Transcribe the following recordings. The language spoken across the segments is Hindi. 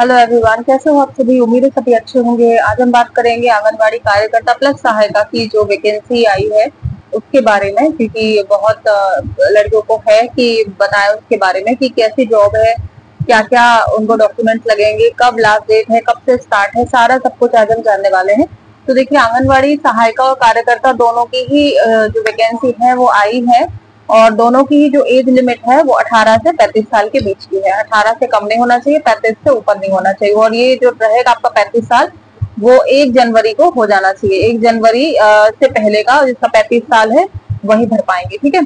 हेलो एवरीवन, कैसे हो आप सभी। उम्मीद है सभी अच्छे होंगे। आज हम बात करेंगे आंगनबाड़ी कार्यकर्ता प्लस सहायिका की जो वैकेंसी आई है उसके बारे में, क्योंकि बहुत लड़कियों को है कि बताया उसके बारे में कि कैसी जॉब है, क्या क्या उनको डॉक्यूमेंट्स लगेंगे, कब लास्ट डेट है, कब से स्टार्ट है, सारा सब कुछ आज हम जानने वाले हैं। तो देखिए, आंगनबाड़ी सहायिका और कार्यकर्ता दोनों की ही जो वैकेंसी है वो आई है, और दोनों की जो एज लिमिट है वो 18 से 35 साल के बीच की है। 18 से कम नहीं होना चाहिए, 35 से ऊपर नहीं होना चाहिए। और ये जो रहेगा आपका 35 साल, वो 1 जनवरी को हो जाना चाहिए। 1 जनवरी से पहले का जिसका 35 साल है वही भर पाएंगे, ठीक है।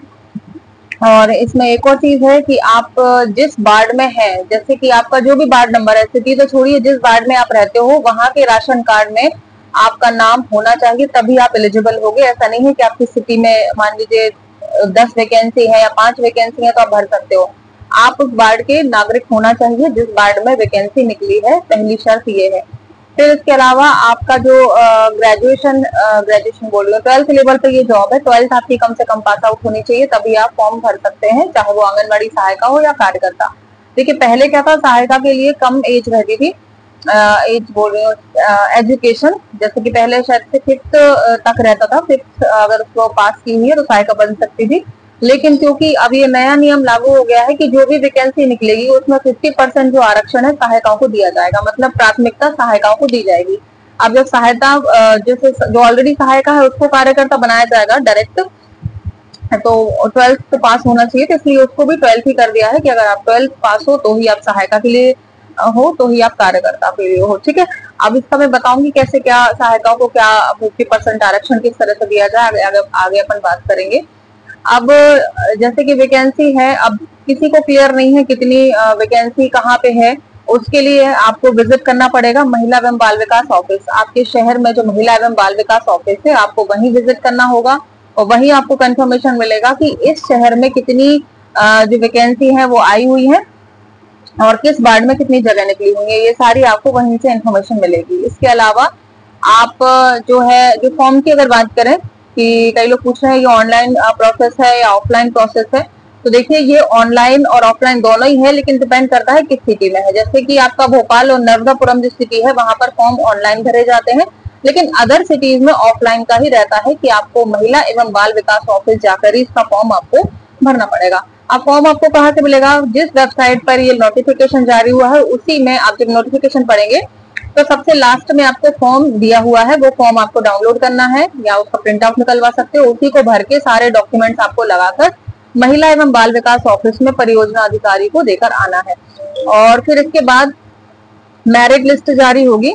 और इसमें एक और चीज है कि आप जिस वार्ड में है, जैसे कि आपका जो भी वार्ड नंबर है, सिटी तो छोड़िए, जिस वार्ड में आप रहते हो वहां के राशन कार्ड में आपका नाम होना चाहिए, तभी आप एलिजिबल होगे। ऐसा नहीं है कि आपकी सिटी में मान लीजिए 10 वैकेंसी है या 5 वैकेंसी है तो आप भर सकते हो। आप उस वार्ड के नागरिक होना चाहिए जिस वार्ड में वैकेंसी निकली है, पहली शर्त ये है। फिर इसके अलावा आपका जो ग्रेजुएशन बोल रही हूँ, 12th लेवल पे ये जॉब है। 12th आपकी कम से कम पास आउट होनी चाहिए, तभी आप फॉर्म भर सकते हैं, चाहे वो आंगनबाड़ी सहायिका हो या कार्यकर्ता। देखिए, पहले क्या था, सहायिका के लिए कम एज रहती थी, एज बोल रही हूँ एजुकेशन, जैसे कि पहले शायद से 5th तक रहता था। 5th अगर उसको पास की हुई है तो सहायिका बन सकती थी। लेकिन क्योंकि अब ये नया नियम लागू हो गया है कि जो भी वैकेंसी निकलेगी उसमें 50% जो आरक्षण है सहायिकाओं को दिया जाएगा, मतलब प्राथमिकता सहायिकाओं को दी जाएगी। अब जब सहायता जैसे जो ऑलरेडी सहायिका है उसको कार्यकर्ता बनाया जाएगा डायरेक्ट, तो 12th तो पास होना चाहिए, तो इसलिए उसको भी 12th ही कर दिया है कि अगर आप 12th पास हो तो ही आप सहायिका के लिए हो, तो ही आप कार्यकर्ता के लिए हो, ठीक है। अब इसका मैं बताऊंगी कैसे, क्या सहायिकाओं को क्या 50% आरक्षण किस तरह से दिया जाए, आगे अपन बात करेंगे। अब जैसे कि वैकेंसी है, अब किसी को क्लियर नहीं है कितनी वैकेंसी कहाँ पे है, उसके लिए आपको विजिट करना पड़ेगा महिला एवं बाल विकास ऑफिस। आपके शहर में जो महिला एवं बाल विकास ऑफिस है, आपको वहीं विजिट करना होगा, और वहीं आपको कंफर्मेशन मिलेगा कि इस शहर में कितनी जो वैकेंसी है वो आई हुई है और किस वार्ड में कितनी जगह निकली हुई है। ये सारी आपको वहीं से इन्फॉर्मेशन मिलेगी। इसके अलावा आप जो है, जो फॉर्म की अगर बात करें कि कई लोग पूछ रहे हैं ये ऑनलाइन प्रोसेस है या ऑफलाइन प्रोसेस है, तो देखिए ये ऑनलाइन और ऑफलाइन दोनों ही है, लेकिन डिपेंड करता है किस सिटी में है। जैसे कि आपका भोपाल और नर्मदापुरम जो सिटी है वहां पर फॉर्म ऑनलाइन भरे जाते हैं, लेकिन अदर सिटीज में ऑफलाइन का ही रहता है कि आपको महिला एवं बाल विकास ऑफिस जाकर ही इसका फॉर्म आपको भरना पड़ेगा। अब फॉर्म आपको कहाँ से मिलेगा, जिस वेबसाइट पर ये नोटिफिकेशन जारी हुआ है उसी में आप जब नोटिफिकेशन पढ़ेंगे तो सबसे लास्ट में आपको फॉर्म दिया हुआ है, वो फॉर्म आपको डाउनलोड करना है या उसका प्रिंट आउट निकलवा सकते हो। उसी को भर के सारे डॉक्यूमेंट्स आपको लगाकर महिला एवं बाल विकास ऑफिस में परियोजना अधिकारी को देकर आना है। और फिर इसके बाद मेरिट लिस्ट जारी होगी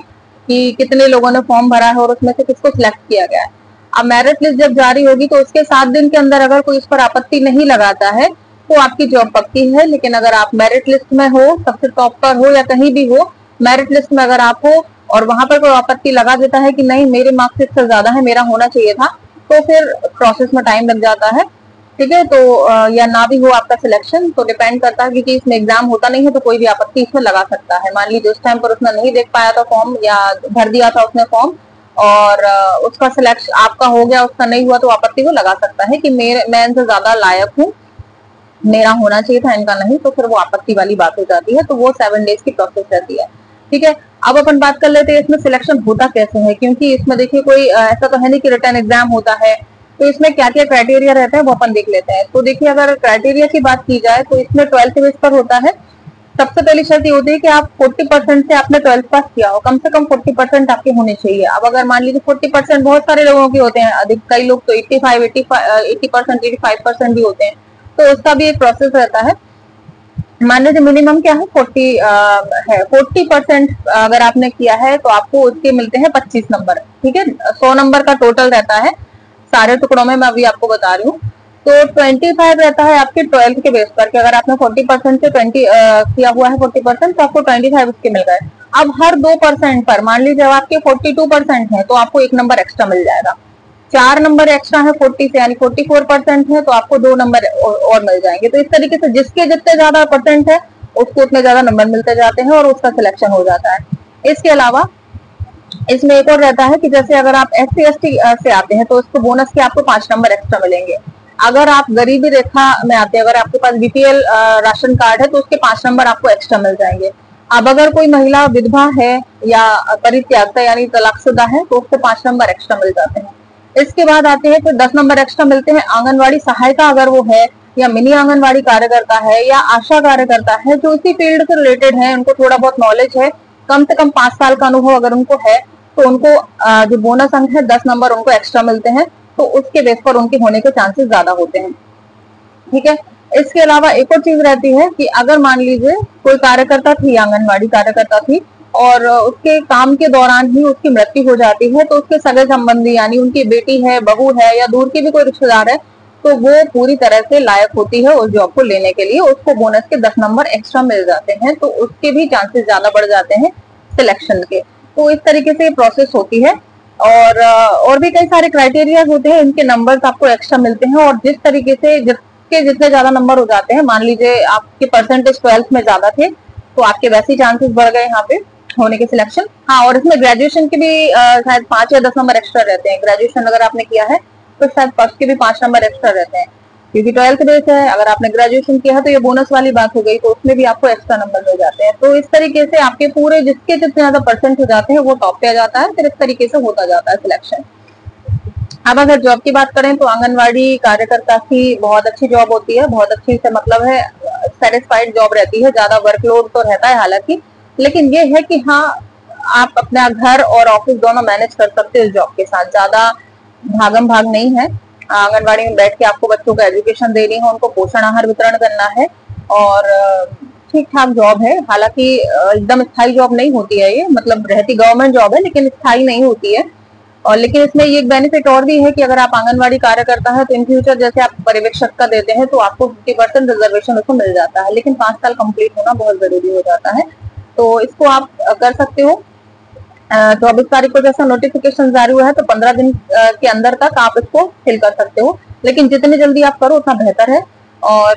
कि कितने लोगों ने फॉर्म भरा है और उसमें से किसको सिलेक्ट किया गया है। अब मेरिट लिस्ट जब जारी होगी तो उसके 7 दिन के अंदर अगर कोई इस पर आपत्ति नहीं लगाता है तो आपकी जॉब पक्की है। लेकिन अगर आप मेरिट लिस्ट में हो, सबसे टॉप पर हो या कहीं भी हो, मेरिट लिस्ट में अगर आप हो और वहां पर कोई आपत्ति लगा देता है कि नहीं मेरे मार्क्स इससे ज्यादा है, मेरा होना चाहिए था, तो फिर प्रोसेस में टाइम लग जाता है, ठीक है। तो या ना भी हो आपका सिलेक्शन, तो डिपेंड करता है, क्योंकि इसमें एग्जाम होता नहीं है तो कोई भी आपत्ति इसमें लगा सकता है। मान लीजिए उस टाइम पर उसने नहीं देख पाया था फॉर्म या भर दिया था उसने फॉर्म और उसका सिलेक्शन आपका हो गया, उसका नहीं हुआ, तो आपत्ति को लगा सकता है कि मैं इनसे ज्यादा लायक हूँ, मेरा होना चाहिए था इनका नहीं, तो फिर वो आपत्ति वाली बात हो जाती है। तो वो 7 डेज की प्रोसेस रहती है, ठीक है। अब अपन बात कर लेते हैं इसमें सिलेक्शन होता कैसे है, क्योंकि इसमें देखिए कोई ऐसा तो है नहीं कि रिटर्न एग्जाम होता है, तो इसमें क्या क्या क्राइटेरिया रहता है वो अपन देख लेते हैं। तो देखिए, अगर क्राइटेरिया की बात की जाए तो इसमें 12th बेस पर होता है। सबसे पहली शर्त ये होती है कि आप 40% से आपने 12th पास किया हो, कम से कम 40% आपके होने चाहिए। अब अगर मान लीजिए 40% बहुत सारे लोगों के होते हैं, अधिक कई लोग तो 80%, 85% भी होते हैं, तो उसका भी एक प्रोसेस रहता है। मान लीजिए मिनिमम क्या है 40 है, 40% अगर आपने किया है तो आपको उसके मिलते हैं 25 नंबर, ठीक है। 100 नंबर का टोटल रहता है सारे टुकड़ों में, मैं अभी आपको बता रही हूँ। तो 25 रहता है आपके 12th के बेस पर, कि अगर आपने 40% से 20 किया हुआ है 40%, तो आपको 25 उसके मिल गए। अब हर 2% पर मान लीजिए जब आपके 42% है तो आपको 1 नंबर एक्स्ट्रा मिल जाएगा। 4 नंबर एक्स्ट्रा है 40 से, यानी 44% है तो आपको 2 नंबर और मिल जाएंगे। तो इस तरीके से जिसके जितने ज्यादा परसेंट है उसको उतने ज्यादा नंबर मिलते जाते हैं और उसका सिलेक्शन हो जाता है। इसके अलावा इसमें एक और रहता है कि जैसे अगर आप SC ST से आते हैं तो उसको बोनस के आपको 5 नंबर एक्स्ट्रा मिलेंगे। अगर आप गरीबी रेखा में आते हैं, अगर आपके पास BPL राशन कार्ड है तो उसके 5 नंबर आपको एक्स्ट्रा मिल जाएंगे। अब अगर कोई महिला विधवा है या परित्यक्ता यानी तलाकशुदा है तो उसको 5 नंबर एक्स्ट्रा मिल जाते हैं। इसके बाद आते हैं फिर 10 नंबर एक्स्ट्रा मिलते हैं आंगनवाड़ी सहायिका अगर वो है, या मिनी आंगनवाड़ी कार्यकर्ता है, या आशा कार्यकर्ता है जो इसी फील्ड से रिलेटेड है, उनको थोड़ा बहुत नॉलेज है, कम से कम 5 साल का अनुभव अगर उनको है, तो उनको जो बोनस अंक है 10 नंबर उनको एक्स्ट्रा मिलते हैं, तो उसके बेस पर उनके होने के चांसेस ज्यादा होते हैं। ठीक है। इसके अलावा एक और चीज रहती है कि अगर मान लीजिए कोई कार्यकर्ता थी, आंगनवाड़ी कार्यकर्ता थी, और उसके काम के दौरान ही उसकी मृत्यु हो जाती है, तो उसके सगे संबंधी यानी उनकी बेटी है, बहू है, या दूर की भी कोई रिश्तेदार है, तो वो पूरी तरह से लायक होती है उस जॉब को लेने के लिए, उसको बोनस के 10 नंबर एक्स्ट्रा मिल जाते हैं, तो उसके भी चांसेस ज्यादा बढ़ जाते हैं सिलेक्शन के। तो इस तरीके से प्रोसेस होती है। और भी कई सारे क्राइटेरिया होते हैं, इनके नंबर्स आपको एक्स्ट्रा मिलते हैं, और जिस तरीके से जिसके जितने ज्यादा नंबर हो जाते हैं, मान लीजिए आपके परसेंटेज 12th में ज्यादा थे तो आपके वैसे ही चांसेस बढ़ गए यहाँ पे होने के सिलेक्शन। हाँ, और इसमें ग्रेजुएशन के भी शायद 5 या 10 नंबर एक्स्ट्रा रहते हैं। ग्रेजुएशन अगर आपने किया है तो शायद फर्स्ट के भी 5 नंबर एक्स्ट्रा रहते हैं, क्योंकि 12th बेस है। अगर आपने ग्रेजुएशन किया है तो ये बोनस वाली बात हो गई, तो उसमें भी आपको एक्स्ट्रा नंबर मिल जाते हैं। तो इस तरीके से आपके पूरे जिसके जितने ज्यादा परसेंट हो जाते हैं वो टॉप पे आ जाता है, फिर इस तरीके से होता जाता है सिलेक्शन। अब अगर जॉब की बात करें तो आंगनवाड़ी कार्यकर्ता की बहुत अच्छी जॉब होती है, बहुत अच्छी से मतलब है सेटिस्फाइड जॉब रहती है, ज्यादा वर्कलोड तो रहता है हालांकि, लेकिन ये है कि हाँ आप अपना घर और ऑफिस दोनों मैनेज कर सकते हो इस जॉब के साथ, ज्यादा भागम भाग नहीं है। आंगनवाड़ी में बैठ के आपको बच्चों को एजुकेशन देनी है, उनको पोषण आहार वितरण करना है, और ठीक ठाक जॉब है। हालांकि एकदम स्थायी जॉब नहीं होती है ये, मतलब रहती गवर्नमेंट जॉब है लेकिन स्थायी नहीं होती है। और लेकिन इसमें ये एक बेनिफिट और भी है कि अगर आप आंगनवाड़ी कार्यकर्ता है तो इन फ्यूचर जैसे आप पर्यवेक्षक का देते हैं तो आपको 50% रिजर्वेशन उसको मिल जाता है, लेकिन 5 साल कंप्लीट होना बहुत जरूरी हो जाता है, तो इसको आप कर सकते हो। 24 तारीख को जैसा नोटिफिकेशन जारी हुआ है तो 15 दिन के अंदर तक आप इसको फिल कर सकते हो, लेकिन जितनी जल्दी आप करो उतना बेहतर है। और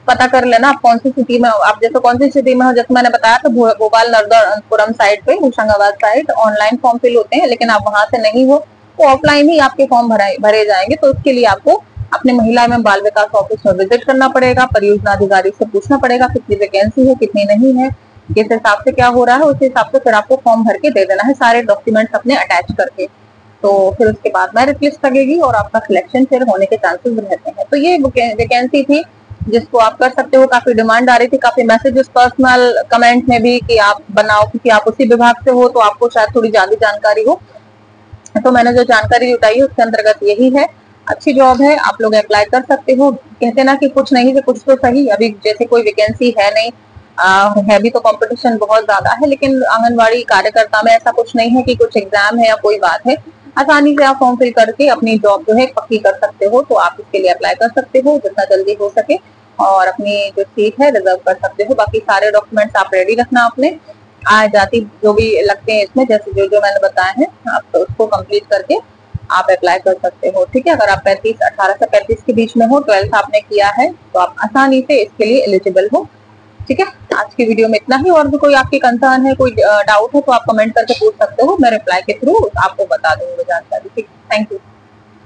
पता कर लेना आप कौन सी सिटी में, आप जैसे कौन सी सिटी में हो, जैसे मैंने बताया तो भोपाल नर्मदापुरम साइड पे, Hoshangabad side online form fill होते हैं, लेकिन आप वहां से नहीं हो तो ऑफलाइन ही आपके फॉर्म भरे जाएंगे। तो उसके लिए आपको अपने महिला एवं बाल विकास ऑफिस में विजिट करना पड़ेगा, परियोजना अधिकारी से पूछना पड़ेगा कितनी वैकेंसी है कितनी नहीं है, किस हिसाब से क्या हो रहा है, उस हिसाब से फिर आपको फॉर्म भर के दे देना है, सारे डॉक्यूमेंट्स अपने अटैच करके। तो फिर उसके बाद मेरिट लिस्ट लगेगी और आपका सिलेक्शन फिर होने के चांसेस रहते हैं। तो ये वैकेंसी थी जिसको आप कर सकते हो। काफी डिमांड आ रही थी, काफी मैसेजेस पर्सनल कमेंट में भी कि आप बनाओ, क्योंकि आप उसी विभाग से हो तो आपको शायद थोड़ी ज्यादा जानकारी हो। तो मैंने जो जानकारी जुटाई है उसके अंतर्गत यही है। अच्छी जॉब है, आप लोग अप्लाई कर सकते हो। कहते ना कि कुछ नहीं से कुछ तो सही, अभी जैसे कोई वैकेंसी है नहीं, है भी तो कंपटीशन बहुत ज्यादा है, लेकिन आंगनवाड़ी कार्यकर्ता में ऐसा कुछ नहीं है कि कुछ एग्जाम है या कोई बात है। आसानी से आप फॉर्म फिल करके अपनी जॉब जो है पक्की कर सकते हो, तो आप इसके लिए अप्लाई कर सकते हो जितना जल्दी हो सके, और अपनी जो सीट है रिजर्व कर सकते हो। बाकी सारे डॉक्यूमेंट्स आप रेडी रखना अपने, आय जाति जो भी लगते हैं इसमें, जैसे जो जो मैंने बताया है, आप तो उसको कंप्लीट करके आप अप्लाई कर सकते हो। ठीक है। अगर आप 18 से 35 के बीच में हो, 12th आपने किया है, तो आप आसानी से इसके लिए एलिजिबल हो। ठीक है। आज की वीडियो में इतना ही। और भी कोई आपकी कंसर्न है, कोई डाउट है तो आप कमेंट करके पूछ सकते हो, मैं रिप्लाई के थ्रू आपको बता दूंगी जानकारी। ठीक, थैंक यू।